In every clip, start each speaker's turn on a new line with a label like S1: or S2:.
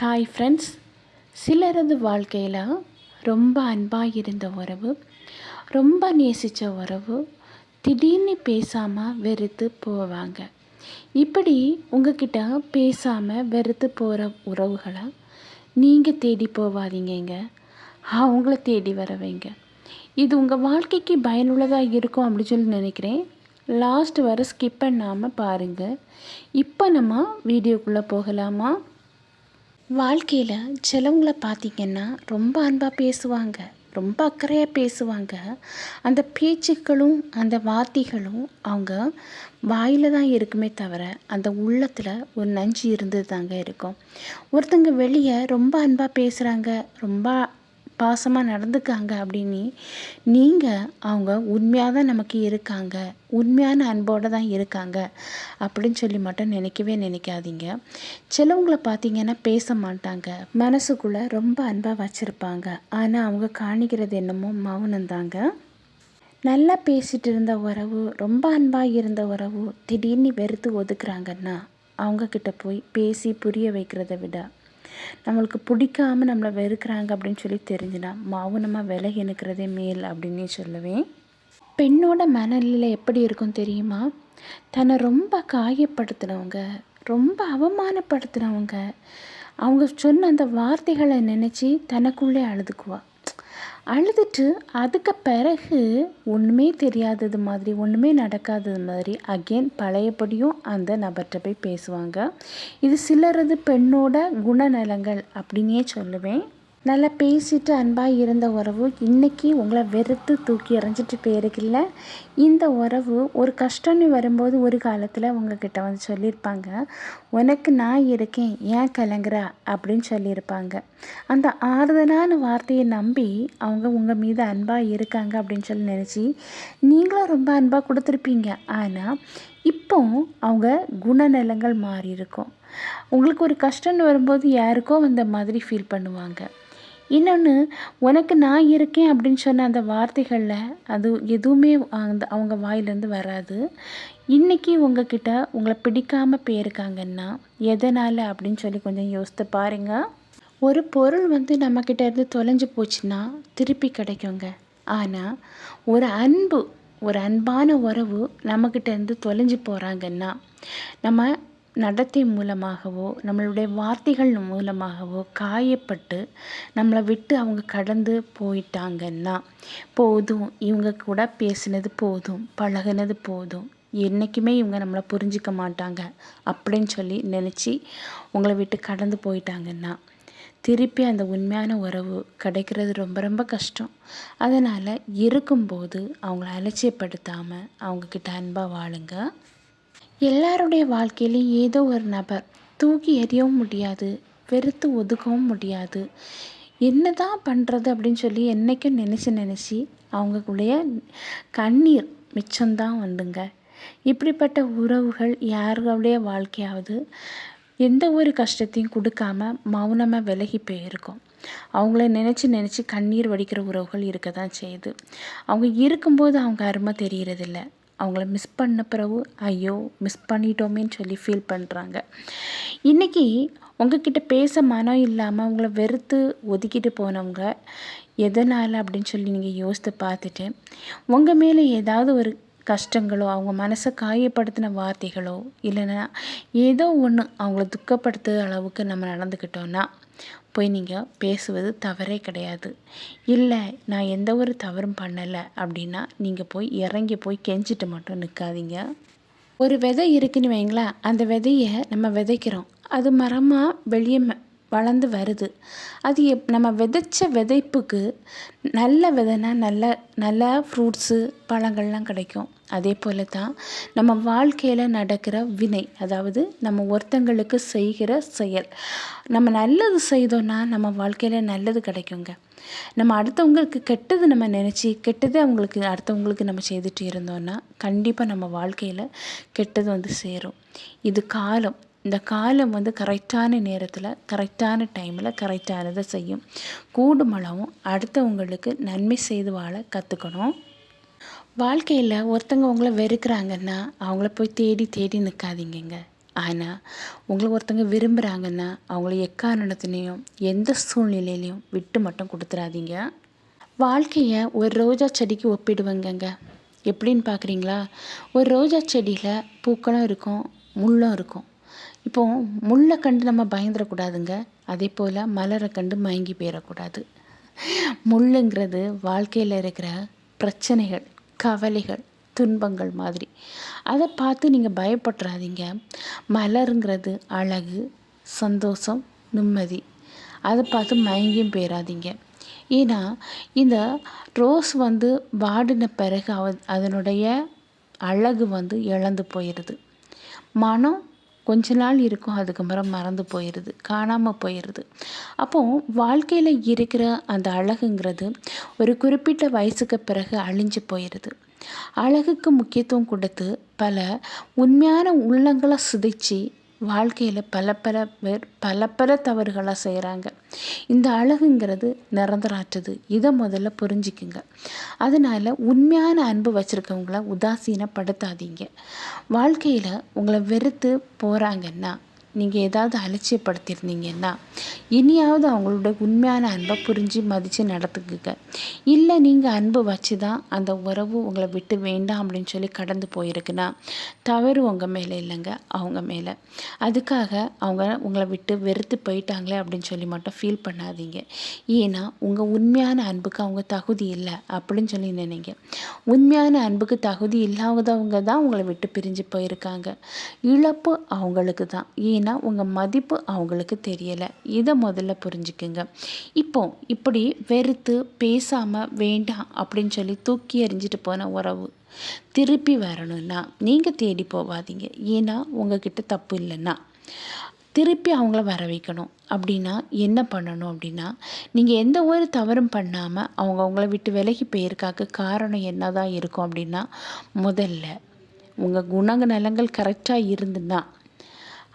S1: Hi friends. சிலரது வாழ்க்கையில் ரொம்ப அன்பாக இருந்த உறவு, ரொம்ப நேசித்த உறவு திடீர்னு பேசாமல் வெறுத்து போவாங்க. இப்படி உங்ககிட்ட பேசாமல் வெறுத்து போகிற உறவுகளை நீங்கள் தேடி போவாதீங்க, அவங்கள தேடி வர வைங்க. இது உங்கள் வாழ்க்கைக்கு பயனுள்ளதாக இருக்கும் அப்படின்னு சொல்லி நினைக்கிறேன். லாஸ்ட் வர ஸ்கிப் பண்ணாமல் பாருங்கள். இப்போ நம்ம வீடியோக்குள்ளே போகலாமா? வாழ்க்கையில் சிலவங்கள பார்த்திங்கன்னா ரொம்ப அன்பாக பேசுவாங்க, ரொம்ப அக்கறையாக பேசுவாங்க. அந்த பேச்சுக்களும் அந்த வார்த்தைகளும் அவங்க வாயில் தான் இருக்குமே தவிர அந்த உள்ளத்தில் ஒரு நஞ்சு இருந்தது தாங்க இருக்கும். ஒருத்தங்க வெளியே ரொம்ப அன்பாக பேசுகிறாங்க, ரொம்ப பாசமாக நடந்துக்காங்க அப்படின்னு நீங்கள் அவங்க உண்மையாக தான் நமக்கு இருக்காங்க, உண்மையான அன்போடு தான் இருக்காங்க அப்படின்னு சொல்லி மட்டும் நினைக்கவே நினைக்காதீங்க. சிலவங்களை பார்த்தீங்கன்னா பேச மாட்டாங்க, மனசுக்குள்ளே ரொம்ப அன்பாக வச்சுருப்பாங்க. ஆனால் அவங்க காணிக்கிறது என்னமோ மௌனந்தாங்க. நல்லா பேசிகிட்டு இருந்த உறவு, ரொம்ப அன்பாக இருந்த உறவு திடீர்னு வெறுத்து ஒதுக்குறாங்கன்னா அவங்கக்கிட்ட போய் பேசி புரிய வைக்கிறத விட, நம்மளுக்கு பிடிக்காமல் நம்மளை வெறுக்கிறாங்க அப்படின்னு சொல்லி தெரிஞ்சுனா மௌனமாக விலகி நிற்கிறதே மேல் அப்படின்னே சொல்லுவேன். பெண்ணோட மனநிலை எப்படி இருக்கும் தெரியுமா? தன்னை ரொம்ப காயப்படுத்தினவங்க, ரொம்ப அவமானப்படுத்தினவங்க, அவங்க சொன்ன அந்த வார்த்தைகளை நினச்சி தனக்குள்ளே அழுதுக்குவா. அழுதுட்டு அதுக்கு பிறகு ஒன்றுமே தெரியாதது மாதிரி, ஒன்றுமே நடக்காதது மாதிரி அகெயின் பழையபடியும் அந்த நபர்கிட்ட போய் பேசுவாங்க. இது சிலரது பெண்ணோட குணநலங்கள் அப்படின்னே சொல்லுவேன். நல்லா பேசிட்டு அன்பாக இருந்த உறவு இன்றைக்கி உங்களை வெறுத்து தூக்கி எறிஞ்சிட்டு போயிருக்கில்ல. இந்த உறவு ஒரு கஷ்டம்னு வரும்போது ஒரு காலத்தில் உங்ககிட்ட வந்து சொல்லியிருப்பாங்க, உனக்கு நான் இருக்கேன், ஏன் கலங்குறா அப்படின்னு சொல்லியிருப்பாங்க. அந்த ஆறுதலான வார்த்தையை நம்பி அவங்க உங்கள் மீது அன்பாக இருக்காங்க அப்படின்னு சொல்லி நினச்சி நீங்களும் ரொம்ப அன்பாக கொடுத்துருப்பீங்க. ஆனால் இப்போ அவங்க குணநலங்கள் மாறி இருக்கும். உங்களுக்கு ஒரு கஷ்டம்னு வரும்போது யாருக்கோ வந்த மாதிரி ஃபீல் பண்ணுவாங்க. இன்னொன்று, உனக்கு நான் இருக்கேன் அப்படின்னு சொன்ன அந்த வார்த்தைகளில் அது எதுவுமே அவங்க வாயிலேருந்து வராது. இன்றைக்கி உங்ககிட்ட உங்களை பிடிக்காமல் போயிருக்காங்கன்னா எதனால் அப்படின்னு சொல்லி கொஞ்சம் யோசித்து பாருங்கள். ஒரு பொருள் வந்து நம்மக்கிட்ட இருந்து தொலைஞ்சு போச்சுன்னா திருப்பி கிடைக்குங்க. ஆனால் ஒரு அன்பான உறவு நம்மக்கிட்ட இருந்து தொலைஞ்சு போகிறாங்கன்னா நம்ம நடத்தை மூலமாகவோ நம்மளுடைய வார்த்தைகள் மூலமாகவோ காயப்பட்டு நம்மளை விட்டு அவங்க கடந்து போயிட்டாங்கன்னா போதும், இவங்க கூட பேசினது போதும், பழகினது போதும், என்றைக்குமே இவங்க நம்மளை புரிஞ்சிக்க மாட்டாங்க அப்படின்னு சொல்லி நினச்சி உங்களை விட்டு கடந்து போயிட்டாங்கன்னா திருப்பி அந்த உண்மையான உறவு கிடைக்கிறது ரொம்ப ரொம்ப கஷ்டம். அதனால் இருக்கும்போது அவங்கள அலட்சியப்படுத்தாமல் அவங்கக்கிட்ட அன்பாக வாழுங்க. எல்லாருடைய வாழ்க்கையிலையும் ஏதோ ஒரு நபர் தூக்கி எறியவும் முடியாது, வெறுத்து ஒதுக்கவும் முடியாது. என்ன தான் பண்ணுறது அப்படின்னு சொல்லி என்றைக்கும் நினச்சி அவங்களுடைய கண்ணீர் மிச்சம்தான் வந்துங்க. இப்படிப்பட்ட உறவுகள் யாருடைய வாழ்க்கையாவது எந்த ஒரு கஷ்டத்தையும் கொடுக்காம மௌனமாக விலகி போயிருக்கும். அவங்கள நினச்சி கண்ணீர் வடிக்கிற உறவுகள் இருக்க தான் செய்யுது. அவங்க இருக்கும்போது அவங்க அருமை தெரிகிறதில்ல. அவங்கள மிஸ் பண்ண பிறகு ஐயோ மிஸ் பண்ணிட்டோமேன்னு சொல்லி ஃபீல் பண்ணுறாங்க. இன்றைக்கி உங்ககிட்ட பேச மனம் இல்லாமல் அவங்கள வெறுத்து ஒதுக்கிட்டு போனவங்க எதனால் அப்படின்னு சொல்லி நீங்கள் யோசித்து பார்த்துட்டு உங்கள் மேலே ஏதாவது ஒரு கஷ்டங்களோ, அவங்க மனசை காயப்படுத்தின வார்த்தைகளோ, இல்லைன்னா ஏதோ ஒன்று அவங்கள துக்கப்படுத்துகிற அளவுக்கு நம்ம நடந்துக்கிட்டோன்னா போய் நீங்கள் பேசுவது தவறே கிடையாது. இல்லை நான் எந்த ஒரு தவறும் பண்ணலை அப்படின்னா நீங்கள் போய் இறங்கி போய் கெஞ்சிட்டு மட்டும் நிற்காதீங்க. ஒரு விதை இருக்குன்னு வைங்களேன், அந்த விதையை நம்ம விதைக்கிறோம், அது மரமாக வெளியே வளர்ந்து வருது. அது நம்ம விதைச்ச விதைப்புக்கு நல்ல விதைனா நல்ல ஃப்ரூட்ஸு பழங்கள்லாம் கிடைக்கும். அதே போல் தான் நம்ம வாழ்க்கையில் நடக்கிற வினை, அதாவது நம்ம ஒருத்தங்களுக்கு செய்கிற செயல். நம்ம நல்லது செய்தோன்னா நம்ம வாழ்க்கையில் நல்லது கிடைக்குங்க. நம்ம அடுத்தவங்களுக்கு கெட்டது நம்ம நினச்சி கெட்டதே அடுத்தவங்களுக்கு நம்ம செய்துட்டு இருந்தோன்னா கண்டிப்பாக நம்ம வாழ்க்கையில் கெட்டது வந்து சேரும். இது காலம். இந்த காலம் வந்து கரெக்டான நேரத்தில் கரெக்டான டைமில் கரெக்டானதை செய்யும். கூடுமளவும் அடுத்தவங்களுக்கு நன்மை செய்து வாழ கற்றுக்கணும். வாழ்க்கையில் ஒருத்தங்க உங்களை வெறுக்கிறாங்கன்னா அவங்கள போய் தேடி நிற்காதீங்க. ஆனால் உங்களை ஒருத்தங்க விரும்புகிறாங்கன்னா அவங்கள எக்காரணத்துலேயும் எந்த சூழ்நிலையிலையும் விட்டு மட்டும் கொடுத்துறாதீங்க. வாழ்க்கையை ஒரு ரோஜா செடிக்கு ஒப்பிடுவேங்கங்க. எப்படின்னு பார்க்குறீங்களா? ஒரு ரோஜா செடியில் பூக்களும் இருக்கும், முள்ளும் இருக்கும். இப்போது முள்ளை கண்டு நம்ம பயந்துடக்கூடாதுங்க. அதே போல் மலரை கண்டு மயங்கி போயிடக்கூடாது. முள்ளுங்கிறது வாழ்க்கையில் இருக்கிற பிரச்சனைகள், கவலைகள், துன்பங்கள் மாதிரி. அதை பார்த்து நீங்கள் பயப்பட்டுறாதீங்க. மலருங்கிறது அழகு, சந்தோஷம், நிம்மதி. அதை பார்த்து மயங்கியும் போயிடாதீங்க. ஏன்னா இந்த ரோஸ் வாடின பிறகு அதனுடைய அழகு இழந்து போயிடுது. மனம் கொஞ்ச நாள் இருக்கும், அதுக்கப்புறம் மறந்து போயிடுது, காணாமல் போயிடுது. அப்போது வாழ்க்கையில் இருக்கிற அந்த அழகுங்கிறது ஒரு குறிப்பிட்ட வயசுக்கு பிறகு அழிஞ்சு போயிடுது. அழகுக்கு முக்கியத்துவம் கொடுத்து பல உண்மையான உள்ளங்களை சிதைச்சி வாழ்க்கையில் பல பேர் தவறுகளை செய்கிறாங்க. இந்த அழகுங்கிறது நிரந்தராற்றுது. இதை முதல்ல புரிஞ்சுக்குங்க. அதனால் உண்மையான அன்பு வச்சுருக்கவங்கள உதாசீனப்படுத்தாதீங்க. வாழ்க்கையில் உங்களை வெறுத்து போகிறாங்கன்னா, நீங்கள் ஏதாவது அலட்சியப்படுத்தியிருந்தீங்கன்னா இனியாவது அவங்களோட உண்மையான அன்பை புரிஞ்சு மதித்து நடத்துக்குங்க. இல்லை நீங்கள் அன்பு வச்சு தான் அந்த உறவு உங்களை விட்டு வேண்டாம் அப்படின்னு சொல்லி கடந்து போயிருக்குன்னா தவறு உங்கள் மேலே இல்லைங்க, அவங்க மேலே. அதுக்காக அவங்க உங்களை விட்டு வெறுத்து போயிட்டாங்களே அப்படின்னு சொல்லி மட்டும் ஃபீல் பண்ணாதீங்க. ஏன்னா உங்கள் உண்மையான அன்புக்கு அவங்க தகுதி இல்லை அப்படின்னு சொல்லி நினைங்க. உண்மையான அன்புக்கு தகுதி இல்லாதவங்க தான் உங்களை விட்டு பிரிஞ்சு போயிருக்காங்க. இழப்பு அவங்களுக்கு தான். ஏன்னா உங்கள் மதிப்பு அவங்களுக்கு தெரியலை. இதை முதல்ல புரிஞ்சுக்குங்க. இப்படி வெறுத்து பேசாமல் வேண்டாம் அப்படின்னு சொல்லி தூக்கி எறிஞ்சிட்டு போன உறவு திருப்பி வரணும்னா நீங்கள் தேடி போகாதீங்க. ஏன்னா உங்ககிட்ட தப்பு இல்லைன்னா திருப்பி அவங்கள வர வைக்கணும். அப்படின்னா என்ன பண்ணணும் அப்படின்னா, நீங்கள் எந்த ஒரு தவறும் பண்ணாமல் அவங்க உங்களை விட்டு விலகி போயிருக்காக்க காரணம் என்ன தான் இருக்கும் அப்படின்னா, முதல்ல உங்கள் குணநலங்கள் கரெக்டாக இருந்துன்னா,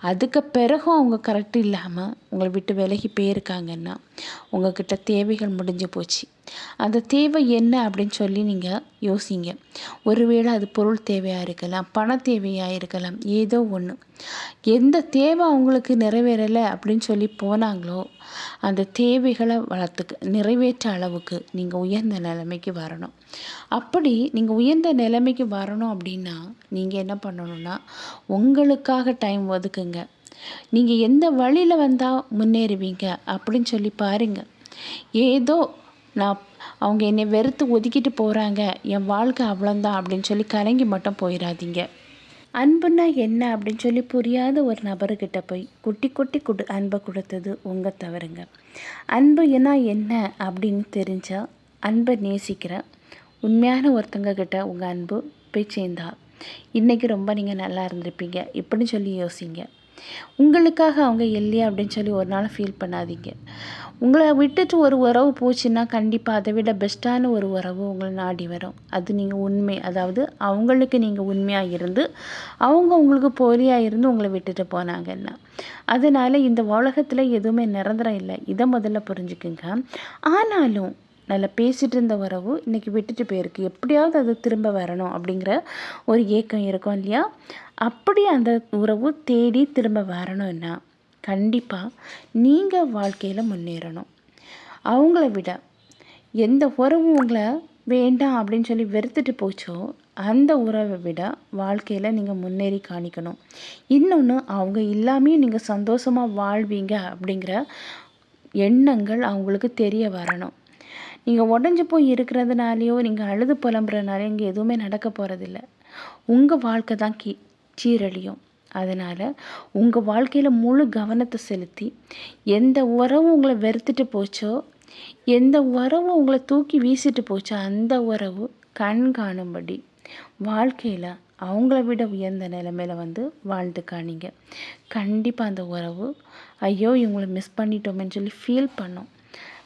S1: அதுக்கு பிறகும் அவங்க கரெக்டு இல்லாமல் உங்களை விட்டு விலகி போயிருக்காங்கன்னா உங்கள்கிட்ட தேவைகள் முடிஞ்சு போச்சு. அந்த தேவை என்ன அப்படின்னு சொல்லி நீங்கள் யோசிங்க. ஒருவேளை அது பொருள் தேவையாக இருக்கலாம், பண தேவையாக இருக்கலாம், ஏதோ ஒன்று. எந்த தேவை அவங்களுக்கு நிறைவேறலை அப்படின்னு சொல்லி போனாங்களோ அந்த தேவைகளை நிறைவேற்ற அளவுக்கு நீங்கள் உயர்ந்த நிலைமைக்கு வரணும். அப்படி நீங்கள் உயர்ந்த நிலைமைக்கு வரணும் அப்படின்னா நீங்கள் என்ன பண்ணணும்னா, உங்களுக்காக டைம் ஒதுக்குங்க. நீங்கள் எந்த வழியில் வந்தால் முன்னேறுவீங்க அப்படின்னு சொல்லி பாருங்கள். ஏதோ அவங்க என்னை வெறுத்து ஒதுக்கிட்டு போகிறாங்க, என் வாழ்க்கை அவ்வளோந்தான் அப்படின்னு சொல்லி கலங்கி மட்டும் போயிடாதீங்க. அன்புன்னா என்ன அப்படின்னு சொல்லி புரியாத ஒரு நபர்கிட்ட போய் குட்டி அன்பை கொடுத்தது உங்கள் தவறுங்க. அன்பு என்ன அப்படின்னு தெரிஞ்சால் அன்பை நேசிக்கிற உண்மையான ஒருத்தங்க கிட்ட உங்கள் அன்பு போய் சேர்ந்தா இன்றைக்கி ரொம்ப நீங்கள் நல்லா இருந்திருப்பீங்க இப்படின்னு சொல்லி யோசிங்க. உங்களுக்காக அவங்க இல்லையா அப்படின்னு சொல்லி ஒரு நாள் ஃபீல் பண்ணாதீங்க. உங்களை விட்டுட்டு ஒரு உறவு போச்சுன்னா கண்டிப்பாக அதை விட பெஸ்ட்டான ஒரு உறவு உங்களை நாடி வரும். அது நீங்கள் அதாவது அவங்களுக்கு நீங்கள் உண்மையாக இருந்து அவங்க உங்களுக்கு போலியாக இருந்து உங்களை விட்டுட்டு போனாங்கன்னா. அதனால் இந்த உலகத்தில் எதுவுமே நிரந்தரம் இல்லை. இதை முதல்ல புரிஞ்சுக்குங்க. ஆனாலும் நல்லா பேசிகிட்டு இருந்த உறவு இன்றைக்கி விட்டுட்டு போயிருக்கு, எப்படியாவது அது திரும்ப வரணும் அப்படிங்கிற ஒரு ஏக்கம் இருக்கும் இல்லையா? அப்படி அந்த உறவு தேடி திரும்ப வரணும்னா கண்டிப்பாக நீங்கள் வாழ்க்கையில் முன்னேறணும். அவங்கள விட எந்த உறவு உங்களை வேண்டாம் அப்படின்னு சொல்லி வெறுத்துட்டு போச்சோ அந்த உறவை விட வாழ்க்கையில் நீங்கள் முன்னேறி காணிக்கணும். இன்னொன்று, அவங்க இல்லாமையும் நீங்கள் சந்தோஷமாக வாழ்வீங்க அப்படிங்கிற எண்ணங்கள் அவங்களுக்கு தெரிய வரணும். நீங்கள் உடஞ்சி போய் இருக்கிறதுனாலையோ நீங்கள் அழுது புலம்புறதுனாலையோ இங்கே எதுவுமே நடக்க போகிறதில்ல. உங்கள் வாழ்க்கை தான் சீரழியும். அதனால் உங்கள் வாழ்க்கையில் முழு கவனத்தை செலுத்தி எந்த உறவு உங்களை வெறுத்துட்டு போச்சோ, எந்த உறவு உங்களை தூக்கி வீசிட்டு போச்சோ அந்த உறவு கண் காணும்படி வாழ்க்கையில் அவங்கள விட உயர்ந்த நிலைமையில் வாழ்ந்து காணிங்க. கண்டிப்பாக அந்த உறவு ஐயோ இவங்களை மிஸ் பண்ணிட்டோமேன்னு சொல்லி ஃபீல் பண்ணும்.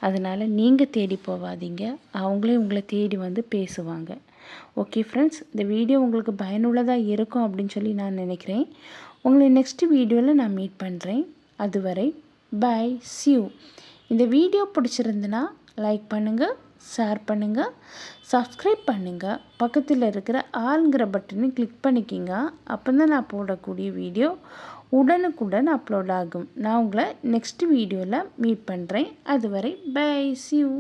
S1: அதனால் நீங்கள் தேடி போகாதீங்க, அவங்களே உங்களை தேடி பேசுவாங்க. ஓகே ஃப்ரெண்ட்ஸ், இந்த வீடியோ உங்களுக்கு பயனுள்ளதாக இருக்கும் அப்படின்னு சொல்லி நான் நினைக்கிறேன். உங்களை நெக்ஸ்ட் வீடியோவில் நான் மீட் பண்ணுறேன். அதுவரை பை, see you. இந்த வீடியோ பிடிச்சிருந்துன்னா லைக் பண்ணுங்கள், ஷேர் பண்ணுங்கள், சப்ஸ்கிரைப் பண்ணுங்கள். பக்கத்தில் இருக்கிற ஆல்ங்கிற பட்டனை கிளிக் பண்ணிக்கிங்க. அப்போ தான் நான் போடக்கூடிய வீடியோ உடனுக்குடன் அப்லோட் ஆகும். நான் உங்களை நெக்ஸ்ட் வீடியோவில் மீட் பண்ணுறேன். அதுவரை பை, see you.